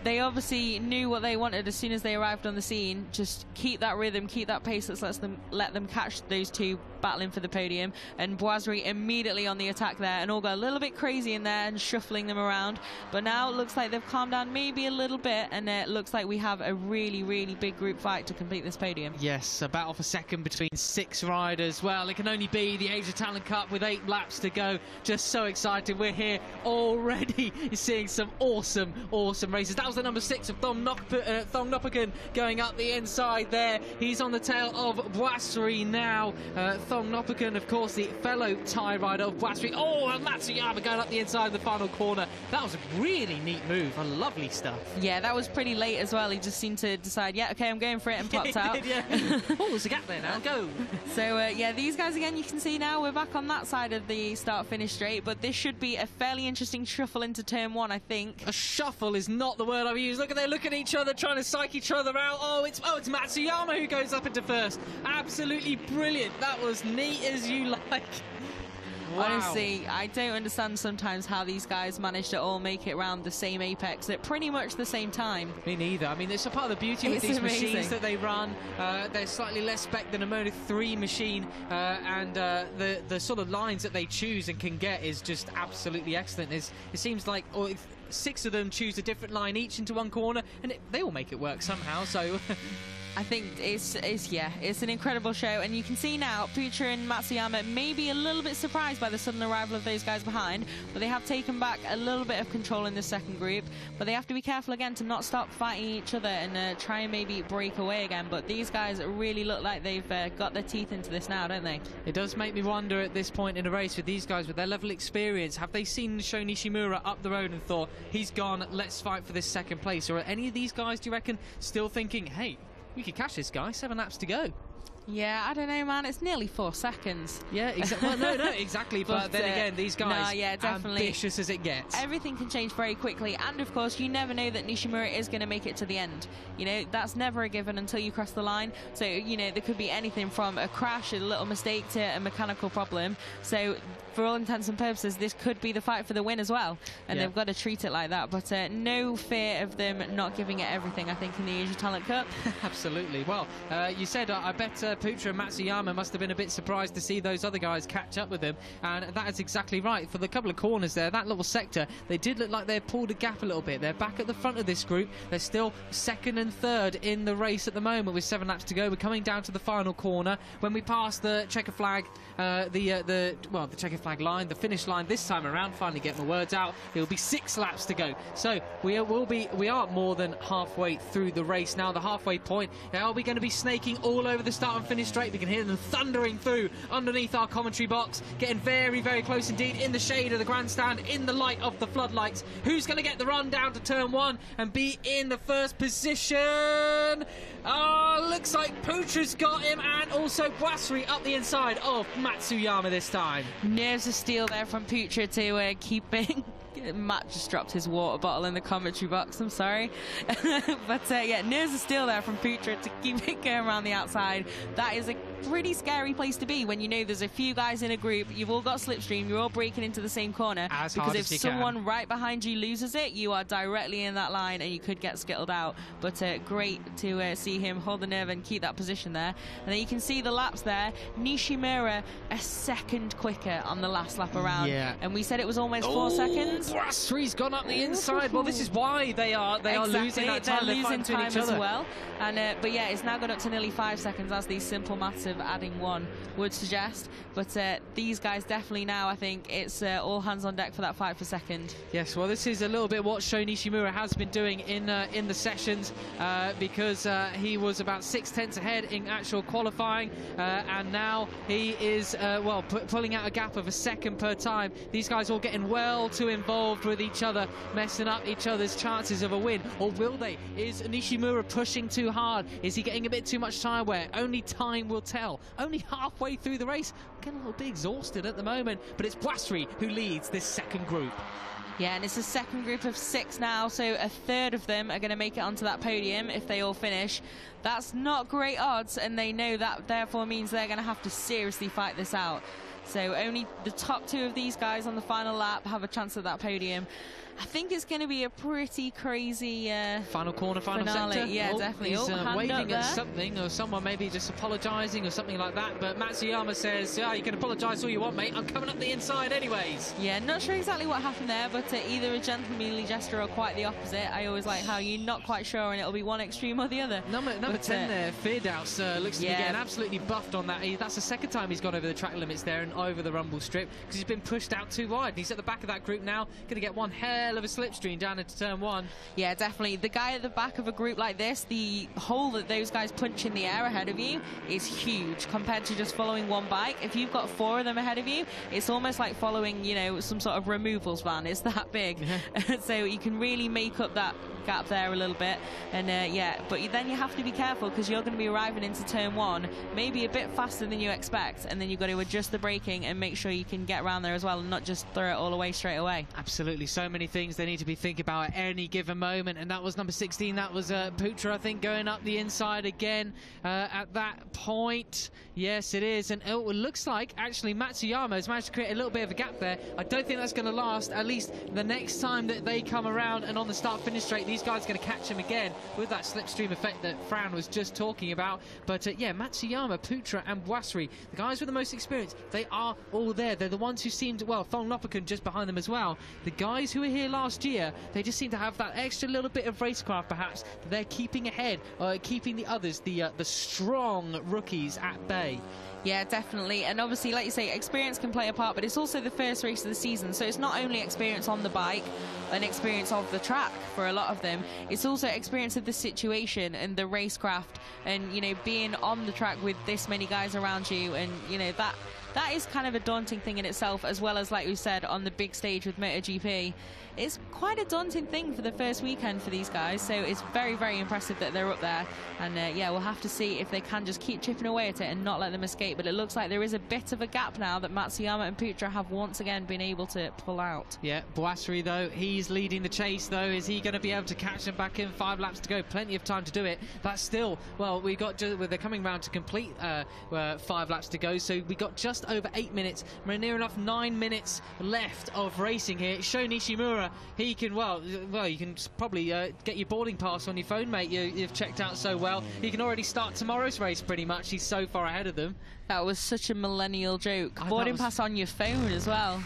they obviously knew what they wanted as soon as they arrived on the scene. Just keep that rhythm, keep that pace that let them catch those two battling for the podium. And Boisri immediately on the attack there, and all got a little bit crazy in there and shuffling them around. But now it looks like they've calmed down maybe a little bit, and it looks like we have a really, really big group fight to complete this podium. Yes, a battle for second between 6 riders. Well, it can only be the Asia Talent Cup with 8 laps to go. Just so excited. We're here already seeing some awesome, awesome races. That was the number 6 of Thong Noppagan going up the inside there. He's on the tail of Boisri now. Thong Noppagan, of course, the fellow Thai rider of Boisri. Oh, and Matsuyama going up the inside of the final corner. That was a really neat move and lovely stuff. Yeah, that was pretty late as well. He just seemed to decide, yeah, okay, I'm going for it, and popped out. Yeah. Oh, there's a gap there now. Go. So, yeah, these guys, again, you can see now we're back on that side of the start-finish straight, but this should be a fairly interesting shuffle into turn 1, I think. A shuffle is not the word I've used. Look at each other, trying to psych each other out. Oh, it's Matsuyama who goes up into first. Absolutely brilliant. That was neat as you like. Wow. Honestly, I don't understand sometimes how these guys manage to all make it around the same apex at pretty much the same time. Me neither. I mean, it's a part of the beauty with these machines that they run. They're slightly less spec than a Moto3 machine, and the sort of lines that they choose and can get is just absolutely excellent. It seems like 6 of them choose a different line each into one corner, and they all make it work somehow. So. I think it's an incredible show, and you can see now Putra and Matsuyama may be a little bit surprised by the sudden arrival of those guys behind, but they have taken back a little bit of control in the second group. But they have to be careful again to not stop fighting each other and try and maybe break away again. But these guys really look like they've got their teeth into this now, don't they? It does make me wonder at this point in a race with these guys, with their level of experience, have they seen Sho Nishimura up the road and thought, he's gone, let's fight for this second place? Or are any of these guys, do you reckon, still thinking, hey, we could catch this guy, 7 laps to go? Yeah, I don't know, man. It's nearly 4 seconds. Yeah, exactly. Well, no, exactly. But then again, these guys, definitely ambitious as it gets. Everything can change very quickly, and of course, you never know that Nishimura is going to make it to the end. You know, that's never a given until you cross the line. So, you know, there could be anything from a crash, a little mistake, to a mechanical problem. So, for all intents and purposes, this could be the fight for the win as well, and they've got to treat it like that. But no fear of them not giving it everything, I think, in the Asia Talent Cup. Absolutely. Well, you said I bet Putra and Matsuyama must have been a bit surprised to see those other guys catch up with them, and that is exactly right. For the couple of corners there, that little sector, they did look like they pulled a gap a little bit. They're back at the front of this group. They're still second and third in the race at the moment with 7 laps to go. We're coming down to the final corner. When we pass the checker flag, the checker flag line, the finish line this time around, finally get my words out, it'll be 6 laps to go. So we are more than halfway through the race now, the halfway point. Are we going to be snaking all over the start and finish straight. We can hear them thundering through underneath our commentary box, getting very, very close indeed, in the shade of the grandstand, in the light of the floodlights. Who's going to get the run down to turn 1 and be in the first position? Looks like Putra's got him, and also Boisserie up the inside of Matsuyama this time. Nerves of steel there from Putra to keeping. Matt just dropped his water bottle in the commentary box, I'm sorry. But yeah, nerves of steel there from Putra to keep it going around the outside. That is a pretty scary place to be when you know there's a few guys in a group, you've all got slipstream, you're all breaking into the same corner. Because if someone right behind you loses it, you are directly in that line and you could get skittled out. But great to see him hold the nerve and keep that position there. And then you can see the laps there. Nishimura a second quicker on the last lap around. Yeah. And we said it was almost 4 seconds. Boissierie's gone up the inside. Well, this is why they are losing that time. They're losing time as well. And but yeah, it's now gone up to nearly 5 seconds, as these simple maths of adding 1 would suggest. But these guys definitely now, I think it's all hands on deck for that fight for second. Yes, well, this is a little bit what Sho Nishimura has been doing in the sessions, because he was about 6/10 ahead in actual qualifying, and now he is pulling out a gap of a second per time. These guys all getting well too involved with each other, messing up each other's chances of a win. Or will they? Is Nishimura pushing too hard? Is he getting a bit too much tyre wear? Only time will tell. Only halfway through the race. I'm getting a little bit exhausted at the moment, but it's Boisserie who leads this second group. Yeah, and it's a second group of 6 now, so a third of them are going to make it onto that podium if they all finish. That's not great odds, and they know that therefore means they're going to have to seriously fight this out. So only the top 2 of these guys on the final lap have a chance at that podium. I think it's going to be a pretty crazy final corner, final finale. sector. Yeah, definitely. He's waving at something, or someone maybe just apologising or something like that. But Matsuyama says, "Yeah, you can apologise all you want, mate. I'm coming up the inside anyways." Yeah, not sure exactly what happened there, but either a gentlemanly gesture or quite the opposite. I always like how you're not quite sure, and it'll be one extreme or the other. Number 10 there, Feardouse, looks to be getting absolutely buffed on that. That's the second time he's gone over the track limits there and over the rumble strip, because he's been pushed out too wide. He's at the back of that group now, going to get one hell of a slipstream down into turn 1. Yeah, definitely. The guy at the back of a group like this, the hole that those guys punch in the air ahead of you is huge compared to just following one bike. If you've got 4 of them ahead of you, it's almost like following, you know, some sort of removals van. It's that big. Yeah. So you can really make up that gap there a little bit. And yeah, but then you have to be careful, because you're going to be arriving into turn 1 maybe a bit faster than you expect, and then you've got to adjust the braking and make sure you can get around there as well and not just throw it all away straight away. Absolutely. So many things they need to be thinking about at any given moment, and that was number 16. That was Putra, I think, going up the inside again at that point. Yes, it is. And it looks like actually Matsuyama has managed to create a little bit of a gap there. I don't think that's going to last. At least the next time that they come around and on the start-finish straight, these guys are going to catch him again with that slipstream effect that Fran was just talking about. But yeah, Matsuyama, Putra and Boisserie, the guys with the most experience, they are all there. They're the ones who seemed, well, Thong Lopakun just behind them as well. The guys who were here last year, they just seem to have that extra little bit of racecraft, perhaps, that they're keeping ahead, keeping the others, the strong rookies, at bay. Yeah, definitely. And obviously, like you say, experience can play a part, but it's also the first race of the season. So it's not only experience on the bike and experience of the track for a lot of them. It's also experience of the situation and the racecraft and, you know, being on the track with this many guys around you. And, you know, that is kind of a daunting thing in itself, as well as, like we said, on the big stage with MotoGP. It's quite a daunting thing for the first weekend for these guys, so it's very, very impressive that they're up there. And yeah, we'll have to see if they can just keep chipping away at it and not let them escape. But it looks like there is a bit of a gap now that Matsuyama and Putra have once again been able to pull out. Yeah, Boisserie, though, he's leading the chase, though. Is he going to be able to catch them back in? 5 laps to go, plenty of time to do it. That's still, well, they're coming round to complete 5 laps to go, so we got just over 8 minutes. We're near enough 9 minutes left of racing here. Sho Nishimura, he can, well, you can probably get your boarding pass on your phone, mate. You've checked out so well. You can already start tomorrow's race pretty much. He's so far ahead of them. That was such a millennial joke. Boarding pass on your phone as well.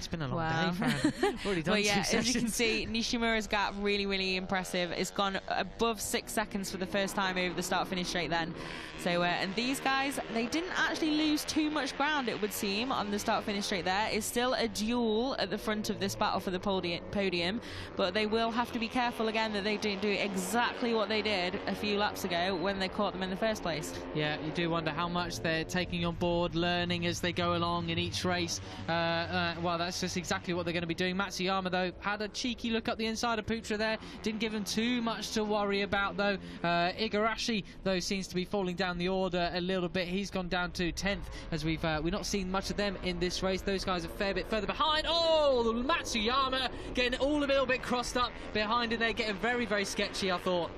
It's been a long day, Fran. Already done well, yeah, 2 sessions. as you can see, Nishimura's gap really, really impressive. It's gone above 6 seconds for the first time over the start-finish straight then. So, and these guys, they didn't actually lose too much ground, it would seem, on the start-finish straight there. It's still a duel at the front of this battle for the podium, but they will have to be careful again that they don't do exactly what they did a few laps ago when they caught them in the first place. Yeah, you do wonder how much they're taking on board, learning as they go along in each race. Well, that's just exactly what they're going to be doing. Matsuyama, though, had a cheeky look up the inside of Putra there. Didn't give him too much to worry about, though. Igarashi, though, seems to be falling down the order a little bit. He's gone down to 10th, as we've not seen much of them in this race. Those guys are a fair bit further behind. Oh, Matsuyama getting all a little bit crossed up behind it there, getting very, very sketchy, I thought.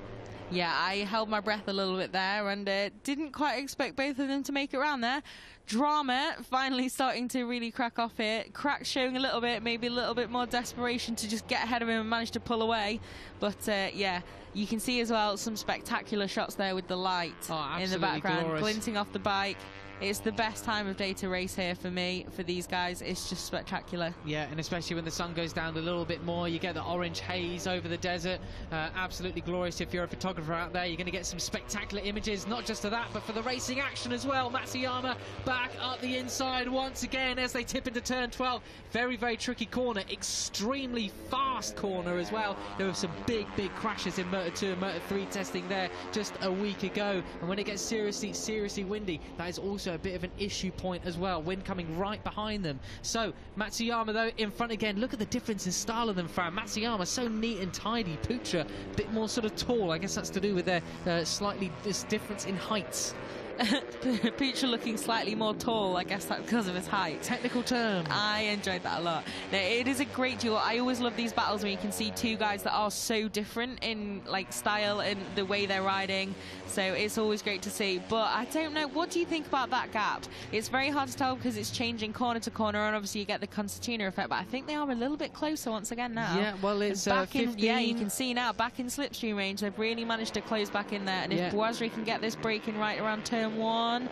Yeah, I held my breath a little bit there and didn't quite expect both of them to make it around there. Drama finally starting to really crack off here. Crack showing a little bit, maybe a little bit more desperation to just get ahead of him and manage to pull away. But yeah, you can see as well some spectacular shots there with the light in the background, glorious. Glinting off the bike. It's the best time of day to race here for me, for these guys. It's just spectacular. Yeah, and especially when the sun goes down a little bit more, you get the orange haze over the desert. Absolutely glorious. If you're a photographer out there, you're going to get some spectacular images, not just of that, but for the racing action as well. Matsuyama back up the inside once again as they tip into turn 12. Very, very tricky corner, extremely fast corner as well. There were some big, big crashes in Moto2 and Moto3 testing there just a week ago. And when it gets seriously, seriously windy, that is also a bit of an issue point as well. Wind coming right behind them. So Matsuyama, though, in front again. Look at the difference in style of them, Fran. Matsuyama so neat and tidy. Putra a bit more sort of tall. I guess that's to do with their slightly this difference in heights. Putra looking slightly more tall, I guess that's because of his height. Technical term. I enjoyed that a lot. No, it is a great duel. I always love these battles where you can see two guys that are so different in like style and the way they're riding. So it's always great to see. But I don't know, what do you think about that gap? It's very hard to tell because it's changing corner to corner, and obviously you get the concertina effect, but I think they are a little bit closer once again now. Yeah, well, it's back 15. in, yeah, you can see now back in slipstream range. They've really managed to close back in there, and if Boisri can get this braking right around turn 1,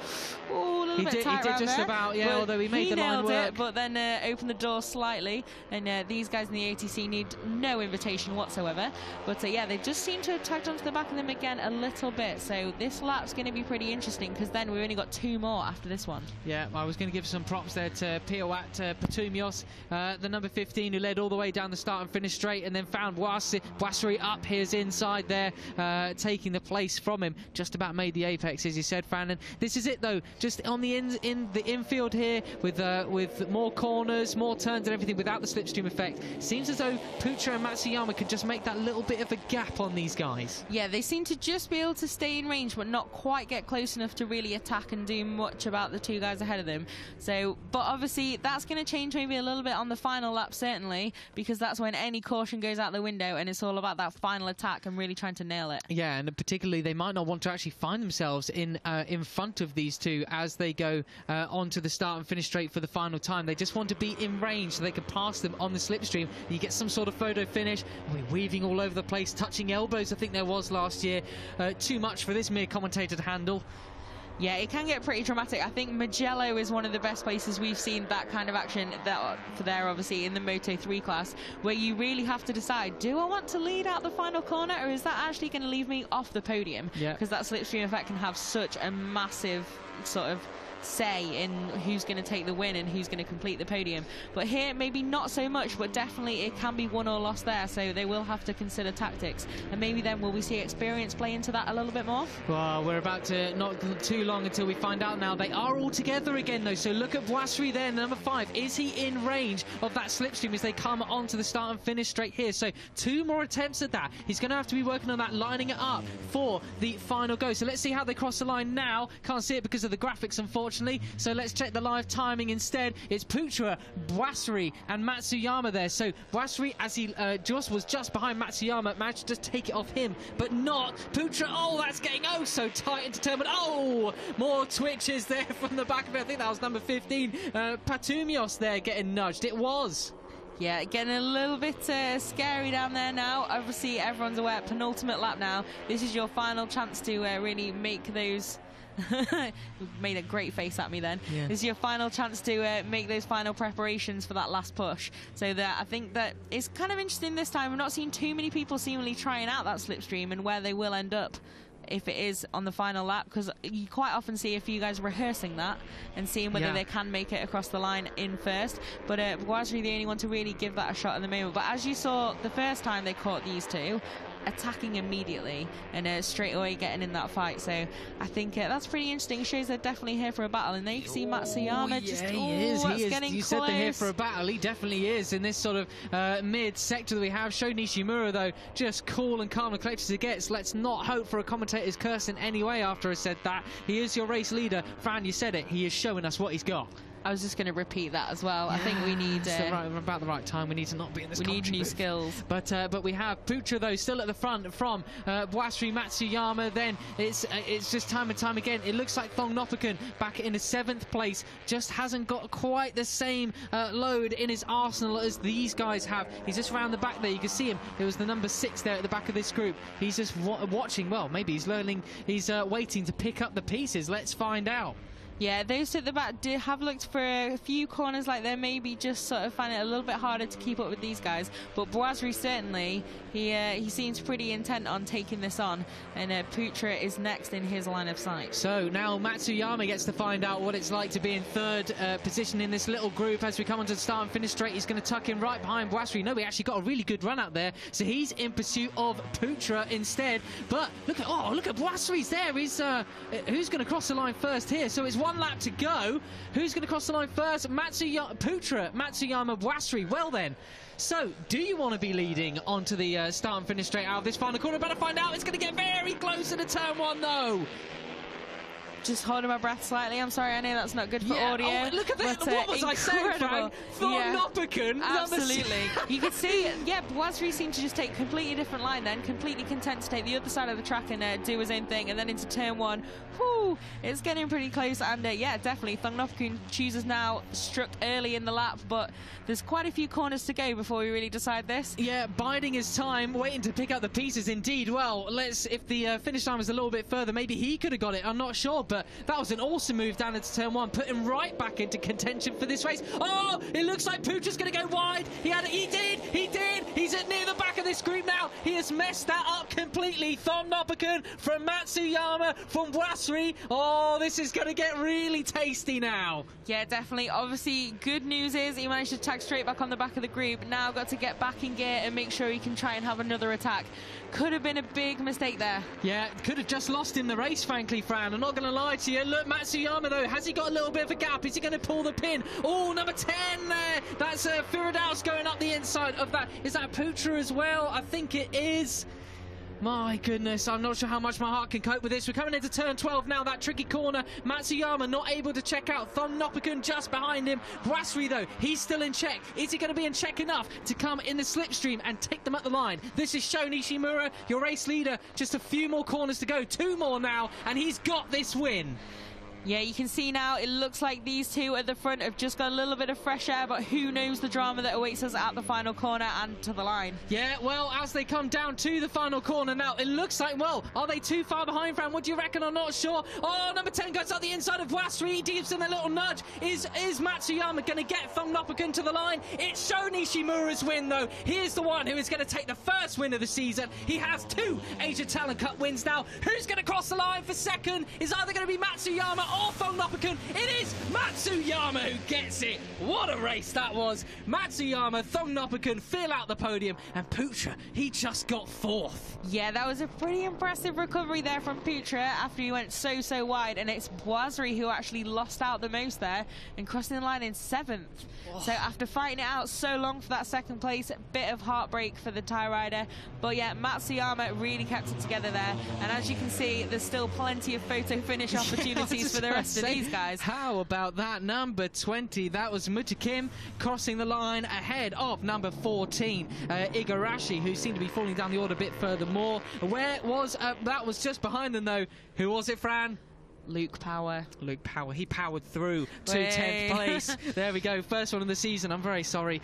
oh, a little bit tight he did around just there. about, yeah, but although he made the line work. But then opened the door slightly, and these guys in the ATC need no invitation whatsoever. But yeah, they just seem to have tagged onto the back of them again a little bit. So this lap's going to be pretty interesting because then we've only got 2 more after this one. Yeah, I was going to give some props there to Piawat Patumios, the number 15, who led all the way down the start and finish straight, and then found Boisri up his inside there, taking the place from him. Just about made the apex, as you said, Fran. And this is it, though, just on the infield here with more corners, more turns and everything without the slipstream effect. Seems as though Putra and Matsuyama could just make that little bit of a gap on these guys. Yeah, they seem to just be able to stay in range but not quite get close enough to really attack and do much about the 2 guys ahead of them. So, but obviously that's going to change maybe a little bit on the final lap, certainly, because that's when any caution goes out the window and it's all about that final attack and really trying to nail it. Yeah, and particularly they might not want to actually find themselves in front of these 2 as they go onto the start and finish straight for the final time. They just want to be in range so they can pass them on the slipstream. You get some sort of photo finish. We're weaving all over the place, touching elbows, I think there was last year. Too much for this mere commentator to handle. Yeah, it can get pretty dramatic. I think Mugello is one of the best places we've seen that kind of action for there, obviously, in the Moto3 class, where you really have to decide, do I want to lead out the final corner, or is that actually going to leave me off the podium? Yeah. Because that slipstream effect can have such a massive sort of say in who's going to take the win and who's going to complete the podium. But here, maybe not so much, but definitely it can be won or lost there, so they will have to consider tactics. And maybe then will we see experience play into that a little bit more? Well, we're about to not too long until we find out now. They are all together again, though, so look at Boisri there, number 5. Is he in range of that slipstream as they come onto the start and finish straight here? So 2 more attempts at that. He's going to have to be working on that, lining it up for the final go. So let's see how they cross the line now. Can't see it because of the graphics, unfortunately. So let's check the live timing instead. It's Putra, Boisri and Matsuyama there. So Boisri, as he was just behind Matsuyama, managed to just take it off him, but not Putra. Oh, that's getting so tight and determined. Oh, more twitches there from the back of it. I think that was number 15. Patumios there getting nudged. It was. Yeah, getting a little bit scary down there now. Obviously, everyone's aware, penultimate lap now. This is your final chance to really make those Made a great face at me then. Yeah. This is your final chance to make those final preparations for that last push. So that I think that it's kind of interesting this time. We've not seen too many people seemingly trying out that slipstream and where they will end up if it is on the final lap, because you quite often see a few guys rehearsing that and seeing whether they can make it across the line in first. But Boisry the only one to really give that a shot at the moment. But as you saw the first time they caught these two, attacking immediately and straight away getting in that fight. So I think that's pretty interesting. It shows they're definitely here for a battle. And there you see Matsuyama he is. getting you close. said they're here for a battle. He definitely is in this sort of mid sector that we have. Sho Nishimura though just cool and calm and collected as it gets. Let's not hope for a commentator's curse in any way after I said that. He is your race leader. Fran, you said it. He is showing us what he's got. I was just going to repeat that as well. I think we need about the right time. We need to not be in this. We need new skills. But we have Putra though still at the front from Boisry Matsuyama. Then it's just time and time again. It looks like Thong Nopakun back in the 7th place. Just hasn't got quite the same load in his arsenal as these guys have. He's just round the back there. You can see him. It was the number 6 there at the back of this group. He's just watching. Well, maybe he's learning. He's waiting to pick up the pieces. Let's find out. Yeah, those at the back have looked for a few corners like they're maybe just sort of find it a little bit harder to keep up with these guys. But Boisry certainly, he seems pretty intent on taking this on. And Putra is next in his line of sight. So now Matsuyama gets to find out what it's like to be in 3rd position in this little group. As we come onto the start and finish straight, he's going to tuck in right behind Boisry. No, he actually got a really good run out there. So he's in pursuit of Putra instead. But look at Boisry's there. He's who's going to cross the line first here? So it's 1 lap to go. Who's going to cross the line first? Putra, Matsuyama, Boisry. Well then. So, do you want to be leading onto the start and finish straight out of this final corner? Better find out. It's going to get very close to the turn 1 though. Just holding my breath slightly. I'm sorry, I know that's not good for audio. Oh, look at this. What was I saying, Frank? Nopakun. Absolutely. You could see, Boisry seemed to just take a completely different line then, completely content to take the other side of the track and do his own thing. And then into turn 1, whoo, it's getting pretty close. And definitely, Thong Nopakun chooses now, struck early in the lap, but there's quite a few corners to go before we really decide this. Yeah, biding his time, waiting to pick up the pieces indeed. Well, if the finish line was a little bit further, maybe he could have got it. I'm not sure, but that was an awesome move down into turn 1, put him right back into contention for this race. Oh, it looks like Putra's going to go wide. He did. He's at near the back of this group now. He has messed that up completely. Thong Nopakun from Matsuyama, from Boisry. Oh, this is going to get really tasty now. Yeah, definitely. Obviously, good news is he managed to tag straight back on the back of the group. Now got to get back in gear and make sure he can try and have another attack. Could have been a big mistake there. Yeah, could have just lost in the race, frankly, Fran. I'm not going to lie to you. Look, Matsuyama, though, has he got a little bit of a gap? Is he going to pull the pin? Oh, number 10 there. That's Firdaus going up the inside of that. Is that Putra as well? I think it is. My goodness, I'm not sure how much my heart can cope with this. We're coming into turn 12 now, that tricky corner. Matsuyama not able to check out. Thong Nopakun just behind him. Boisry, though, he's still in check. Is he going to be in check enough to come in the slipstream and take them up the line? This is Sho Nishimura, your race leader. Just a few more corners to go. 2 more now, and he's got this win. Yeah, you can see now it looks like these two at the front have just got a little bit of fresh air, but who knows the drama that awaits us at the final corner and to the line. Yeah, well, as they come down to the final corner now, it looks like, well, are they too far behind, Fran? What do you reckon? I'm not sure. Oh, number 10 goes up the inside of Boisry. He gives him a little nudge. Is Matsuyama going to get Thong Nopakun to the line? It's Sho Nishimura's win, though. He is the one who is going to take the first win of the season. He has 2 Asia Talent Cup wins now. Who's going to cross the line for second? Is either going to be Matsuyama or Thong Nopakun. It is Matsuyama who gets it. What a race that was. Matsuyama, Thong Nopakun fill out the podium, and Putra, he just got 4th. Yeah, that was a pretty impressive recovery there from Putra after he went so wide, and it's Boisry who actually lost out the most there and crossing the line in 7th. Oh. So after fighting it out so long for that 2nd place, a bit of heartbreak for the Thai rider, but yeah, Matsuyama really kept it together there, and as you can see, there's still plenty of photo finish opportunities for the rest of these guys. How about that number 20? That was Mutakim crossing the line ahead of number 14, Igarashi, who seemed to be falling down the order a bit furthermore. Where was that was just behind them, though. Who was it, Fran? Luke Power. Luke Power. He powered through to 10th place. There we go. First one of the season. I'm very sorry,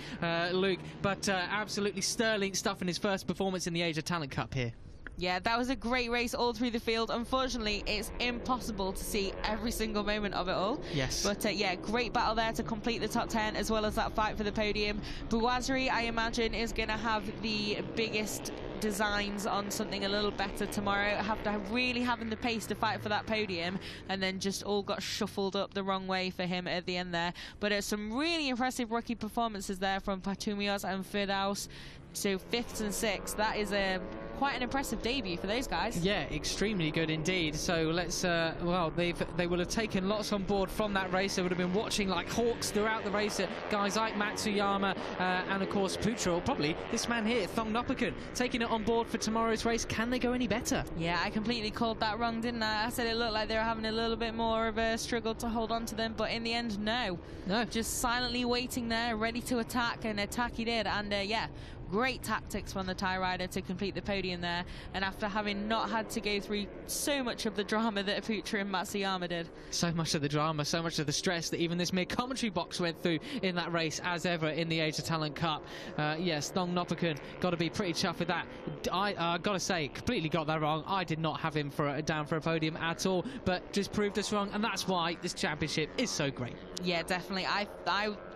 Luke. But absolutely sterling stuff in his first performance in the Asia Talent Cup here. Yeah, that was a great race all through the field. Unfortunately, it's impossible to see every single moment of it all. Yes. But yeah, great battle there to complete the top 10, as well as that fight for the podium. Bouazri, I imagine, is going to have the biggest designs on something a little better tomorrow, after really having the pace to fight for that podium, and then just all got shuffled up the wrong way for him at the end there. But some really impressive rookie performances there from Patumios and Firdaus. So 5th and 6th, that is quite an impressive debut for those guys. Yeah, extremely good indeed. So let's, well, they will have taken lots on board from that race. They would have been watching like hawks throughout the race at guys like Matsuyama and of course Putra, or probably this man here, Thong Nopakun, taking it on board for tomorrow's race. Can they go any better? Yeah, I completely called that wrong, didn't I? I said it looked like they were having a little bit more of a struggle to hold on to them, but in the end, no. Just silently waiting there, ready to attack, and attack he did. And yeah, great tactics from the Thai rider to complete the podium there, and after having not had to go through so much of the drama that Putra and Matsuyama did. So much of the drama, so much of the stress that even this mid-commentary box went through in that race, as ever in the Asia Talent Cup. Yes, Thong Nopakun got to be pretty chuffed with that. I got to say, completely got that wrong. I did not have him down for a podium at all, but just proved us wrong, and that's why this championship is so great. Yeah, definitely. I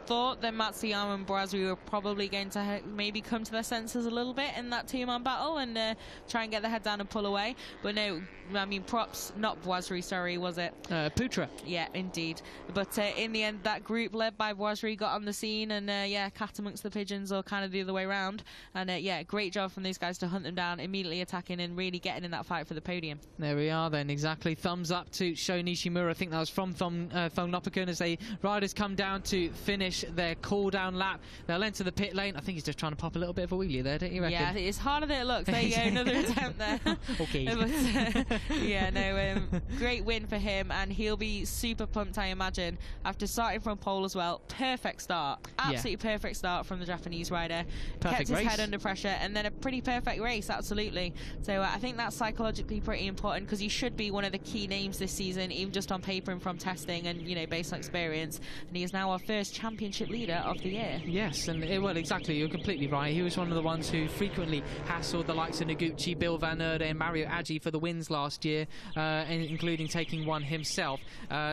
thought that Matsuyama and Bouazri were probably going to maybe come to their senses a little bit in that two-man battle and try and get their head down and pull away. But no, I mean, props, not Bouazri, sorry, was it? Putra. Yeah, indeed. But in the end, that group led by Bouazri got on the scene, and yeah, cat amongst the pigeons, or kind of the other way around. And yeah, great job from these guys to hunt them down, immediately attacking and really getting in that fight for the podium. There we are then, exactly. Thumbs up to Sho Nishimura. I think that was from Thong Nopakun, as the riders come down to finish their cool-down lap. They'll enter the pit lane. I think he's just trying to pop a little bit of a wheelie there, don't you reckon? Yeah, it's harder than it looks. There you go, another attempt there. Okay. But, yeah, no, great win for him, and he'll be super pumped, I imagine, after starting from pole as well. Perfect start. Absolutely perfect start from the Japanese rider. Kept his head under pressure, and then a pretty perfect race, absolutely. So I think that's psychologically pretty important, because he should be one of the key names this season, even just on paper and from testing and, you know, based on experience. And he is now our first championship leader of the year. Yes, and well, exactly, you're completely right. He was one of the ones who frequently hassled the likes of Noguchi, Bill Van Erde and Mario Aggi for the wins last year, including taking one himself.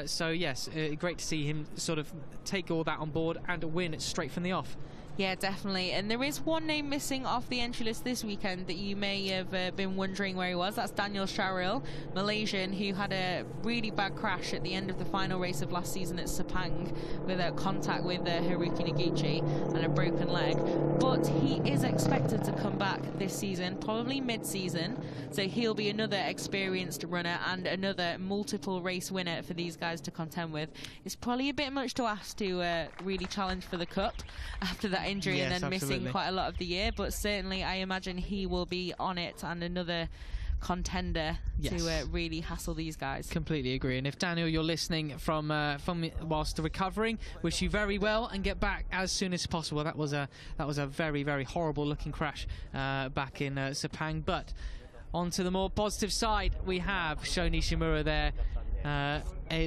So yes, great to see him sort of take all that on board and win straight from the off. Yeah, definitely. And there is one name missing off the entry list this weekend that you may have been wondering where he was. That's Daniel Sharil, Malaysian, who had a really bad crash at the end of the final race of last season at Sepang with a contact with Haruki Noguchi and a broken leg. But he is expected to come back this season, probably mid-season. So he'll be another experienced runner and another multiple race winner for these guys to contend with. It's probably a bit much to ask to really challenge for the Cup after that injury, and then missing quite a lot of the year, but certainly I imagine he will be on it and another contender to really hassle these guys. Completely agree. And if Daniel, you're listening from whilst recovering, wish you very well and get back as soon as possible. That was a very, very horrible looking crash back in Sepang. But on to the more positive side, we have Sho Nishimura there.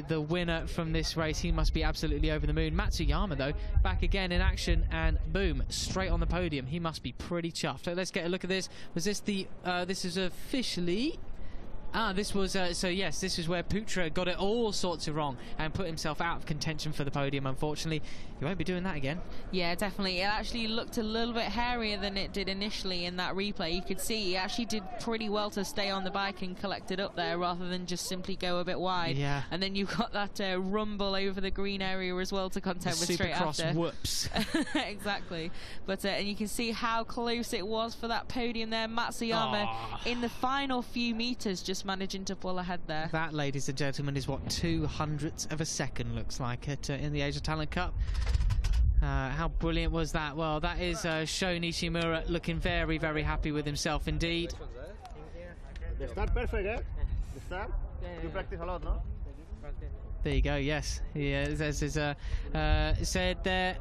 The winner from this race. He must be absolutely over the moon. Matsuyama, though, back again in action, and boom, straight on the podium. He must be pretty chuffed. So let's get a look at this. Was this the this is officially this was so yes, this is where Putra got it all sorts of wrong and put himself out of contention for the podium. Unfortunately, he won't be doing that again. Yeah, definitely. It actually looked a little bit hairier than it did initially in that replay. You could see he actually did pretty well to stay on the bike and collect it up there rather than just simply go a bit wide. Yeah. And then you've got that rumble over the green area as well to contend with straight after. Whoops. Exactly. But and you can see how close it was for that podium there. Matsuyama in the final few meters just managing to pull ahead there. That, ladies and gentlemen, is what 2/100ths of a second looks like in the Asia Talent Cup. How brilliant was that? Well, that is Sho Nishimura looking very, very happy with himself indeed. The start perfect, eh? The start? You practice a lot, no? There you go, yes. He said there.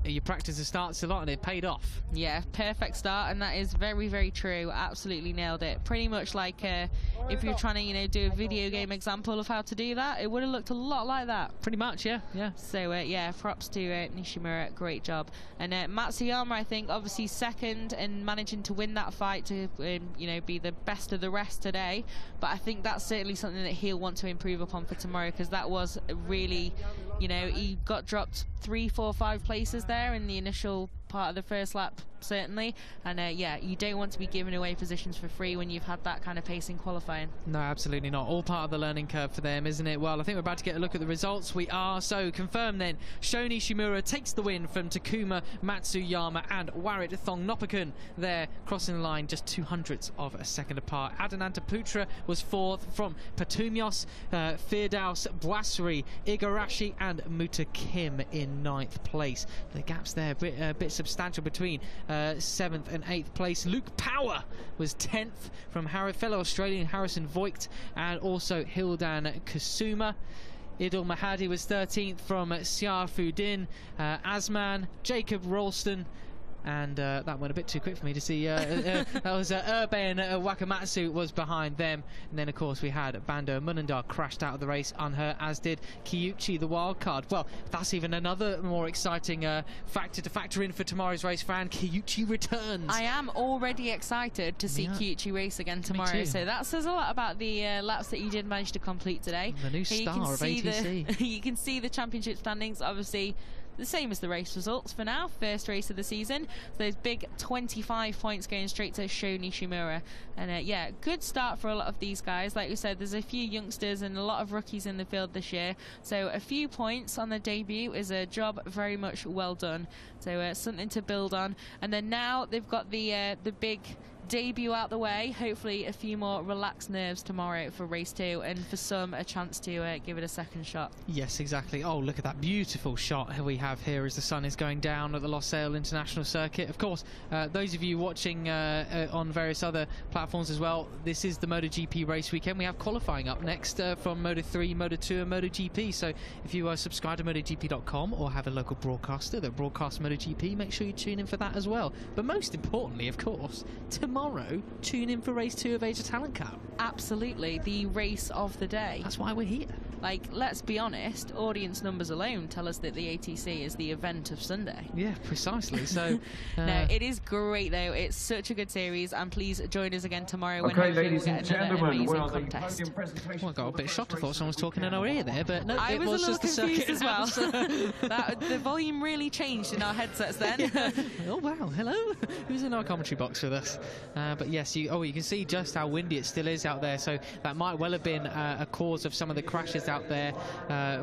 You practice the starts a lot and it paid off. Yeah, perfect start, and that is very, very true. Absolutely nailed it. Pretty much like if you're trying to, you know, do a video game example of how to do that, it would have looked a lot like that. Pretty much, yeah. So, yeah, props to Nishimura. Great job. And Matsuyama, I think, obviously second and managing to win that fight to, you know, be the best of the rest today. But I think that's certainly something that he'll want to improve upon for tomorrow, because that was really, you know, he got dropped 3, 4, 5 places there in the initial part of the first lap, certainly. And yeah, you don't want to be giving away positions for free when you've had that kind of pace in qualifying. No, absolutely not. All part of the learning curve for them, isn't it? Well, I think we're about to get a look at the results. We are. So confirmed then, Sho Nishimura takes the win from Takuma Matsuyama and Warit Thongnopakun there, crossing the line just 200ths of a second apart. Adinanta Putra was fourth from Patumios, Firdaus Bwasri, Igarashi and Muta Kim in 9th place. The gaps there a bit substantial between 7th and 8th place. Luke Power was 10th from fellow Australian Harrison Voigt and also Hildan Kusuma. Idil Mahadi was 13th from Siafudin Asman, Jacob Ralston, and that went a bit too quick for me to see. That was Urban Wakamatsu was behind them. And then, of course, we had Bando Munandar crashed out of the race unhurt, as did Kiyuchi, the wild card. Well, that's even another more exciting factor to factor in for tomorrow's race, Fran. Kiyuchi returns. I am already excited to see Kiyuchi race again tomorrow. So that says a lot about the laps that you did manage to complete today. The new star of ATC. You can see the championship standings, obviously the same as the race results for now. First race of the season, so those big 25 points going straight to Sho Nishimura. And yeah, good start for a lot of these guys. Like we said, there's a few youngsters and a lot of rookies in the field this year, so a few points on the debut is a job very much well done. So something to build on. And then now they've got the big debut out the way. Hopefully a few more relaxed nerves tomorrow for race 2, and for some a chance to give it a second shot. Yes, exactly. Oh, look at that beautiful shot we have here as the sun is going down at the Losail International Circuit. Of course, those of you watching on various other platforms as well, this is the MotoGP race weekend. We have qualifying up next from Moto3, Moto2 and MotoGP. So if you subscribe to MotoGP.com or have a local broadcaster that broadcasts MotoGP, make sure you tune in for that as well. But most importantly, of course, tomorrow, tune in for race 2 of Asia Talent Cup. Absolutely, the race of the day. That's why we're here. Like, let's be honest, audience numbers alone tell us that the ATC is the event of Sunday. Yeah, precisely. So no, it is great though. It's such a good series, and please join us again tomorrow when ladies we'll and get another gentlemen, amazing contest. Well, I got a bit shocked. I thought someone was talking in our ear there, but no, I was a little just confused as well. The volume really changed in our headsets then. Yeah. Oh wow, hello. Who's in our commentary box with us? But yes, you can see just how windy it still is out there, so that might well have been a cause of some of the crashes out there.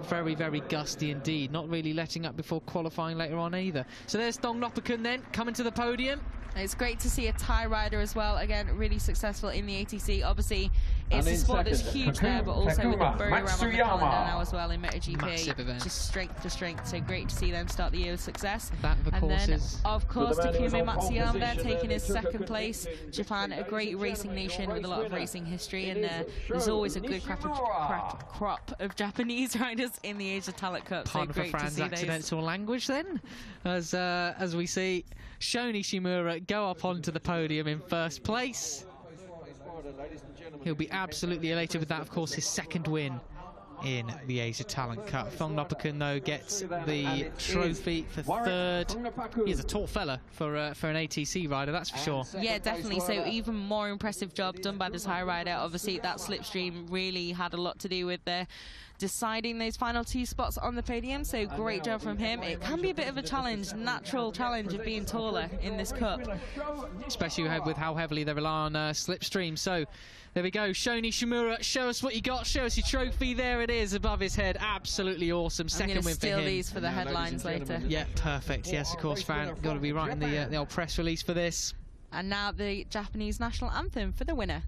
Very, very gusty indeed. Not really letting up before qualifying later on either. So there's Thongnopakun then coming to the podium. It's great to see a Thai rider as well. Again, really successful in the ATC. Obviously, it's a sport that's huge there, but also with the Buriram on the calendar now as well in MotoGP. Massive event. Just strength to strength. So great to see them start the year with success. That, of and course, then, is of course, Takuma Matsuyama there taking his second place. Japan, a great racing nation with a lot of racing history, and there's always a good crop of Japanese riders in the Asia Talent Cup. Pardon so for Fran's accidental those. language then, as we see Sho Nishimura go up onto the podium in first place. He'll be absolutely elated with that, of course, his second win in the Asia Talent Cup. Thongnopakun, though, gets the trophy for third. He's a tall fella for an ATC rider, that's for sure. Yeah, definitely. So even more impressive job done by the Thai rider. Obviously, that slipstream really had a lot to do with deciding those final 2 spots on the podium, so great job from him. It can be a bit of a challenge, natural challenge of being taller in this cup. Especially with how heavily they rely on slipstream. So there we go, Sho Nishimura, show us what you got, show us your trophy. There it is above his head, absolutely awesome. Second win for him. I'm going to steal these for the headlines later. Yeah, perfect. Yes, of course, Fran, got to be writing the old press release for this. And now the Japanese national anthem for the winner.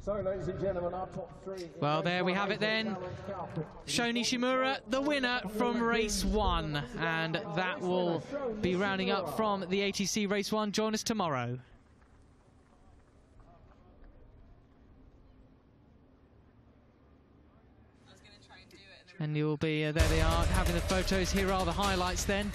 So, ladies and gentlemen, our top three. Well, there we have it then. Sho Nishimura, the winner from race 1. And that will be rounding up from the ATC race 1. Join us tomorrow. And you'll be, there they are, having the photos. Here are the highlights then.